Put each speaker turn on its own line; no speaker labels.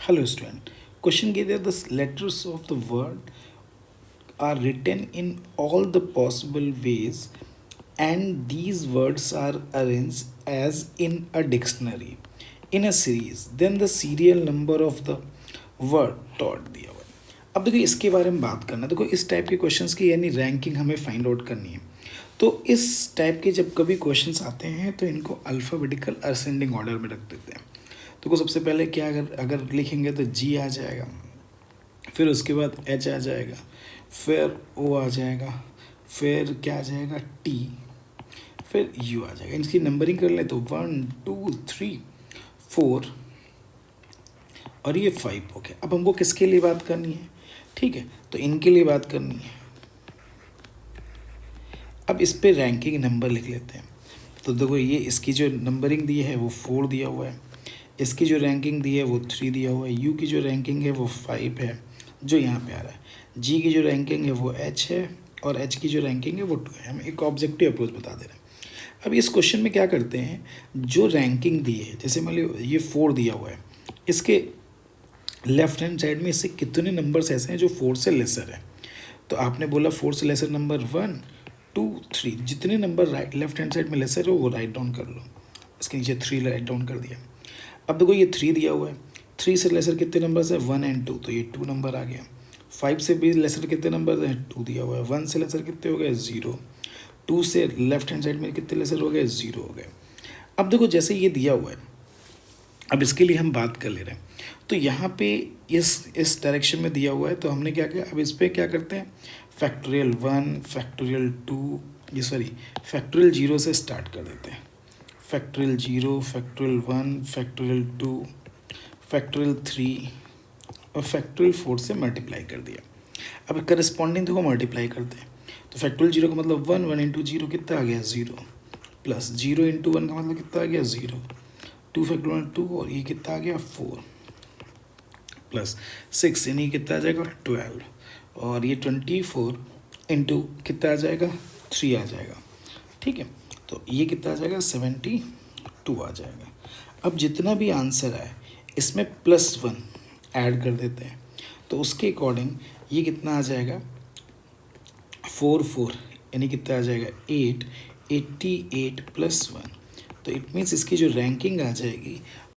Hello student. Question gave that the letters of the word are written in all the possible ways and these words are arranged as in a dictionary in a series. Then the serial number of the word taught दिया हुआ है. अब देखो इसके बारे में बात करना. देखो इस टाइप के क्वेश्चंस की यानी रैंकिंग हमें फाइंड आउट करनी है. तो इस टाइप के जब कभी क्वेश्चंस आते हैं तो इनको अल्फ़ाबेटिकल असेंडिंग ऑर्डर में रख देते हैं. तो सबसे पहले क्या अगर अगर लिखेंगे तो जी आ जाएगा, फिर उसके बाद एच आ जाएगा, फिर ओ आ जाएगा, फिर क्या आ जाएगा टी, फिर यू आ जाएगा. इनकी नंबरिंग कर ले तो 1 2 3 4 और ये 5 हो गया. अब हमको किसके लिए बात करनी है? ठीक है, तो इनके लिए बात करनी है. अब इस पे रैंकिंग नंबर लिख लेते हैं. तो देखो ये इसकी जो नंबरिंग दी है वो 4 दिया हुआ है, इसकी जो रैंकिंग दी है वो 3 दिया हुआ है, यू की जो रैंकिंग है वो 5 है जो यहाँ पे आ रहा है, जी की जो रैंकिंग है वो एच है और एच की जो रैंकिंग है वो 2 है. हम एक ऑब्जेक्टिव अप्रोच बता दे रहे हैं. अब इस क्वेश्चन में क्या करते हैं, जो रैंकिंग दी है जैसे मान लो ये 4 दिया हुआ है, इसके लेफ्ट हैंड साइड में इससे कितने नंबर्स ऐसे हैं जो 4 से लेसर है. तो आपने बोला 4 से लेसर नंबर 1 2 3, जितने number right left hand side में लेसर हो वो राइट डाउन कर लो. इसके नीचे 3 राइट डाउन कर दिया. अब देखो ये 3 दिया हुआ है, 3 से लेसर कितने नंबर्स है 1 एंड 2, तो ये 2 नंबर आ गया. 5 से भी लेसर कितने नंबर है 2 दिया हुआ है. 1 से लेसर कितने हो गए 0, 2 से लेफ्ट हैंड साइड में कितने लेसर हो गए 0 हो गए. अब देखो जैसे ये दिया हुआ है, अब इसके लिए हम बात कर ले रहे हैं. तो यहाँ पे इस डायरेक्शन में दिया हुआ है तो हमने क्या किया, अब इस पर क्या करते हैं फैक्टोरियल 1 फैक्टोरियल 2 ये सॉरी फैक्टोरियल 0 से स्टार्ट कर देते हैं. फैक्टोरियल 0 फैक्टोरियल 1 फैक्टोरियल 2 फैक्टोरियल 3 और फैक्टोरियल 4 से मल्टीप्लाई कर दिया. अब करस्पॉन्डिंग देखो मल्टीप्लाई करते हैं. तो फैक्टोरियल 0 का मतलब 1, 1 इंटू 0 कितना आ गया 0, प्लस 0 इंटू 1 का मतलब कितना आ गया 0, 2 फैक्टोरियल 2 और ये कितना आ गया 4 प्लस 6 यानी कितना आ जाएगा 12 और ये 24 इंटू कितना आ जाएगा 3 आ जाएगा. ठीक है, तो ये कितना आ जाएगा 72 आ जाएगा. अब जितना भी आंसर है इसमें +1 ऐड कर देते हैं तो उसके अकॉर्डिंग ये कितना आ जाएगा 4 यानी कितना आ जाएगा 8, 88 + 1. तो इट मीन्स इसकी जो रैंकिंग आ जाएगी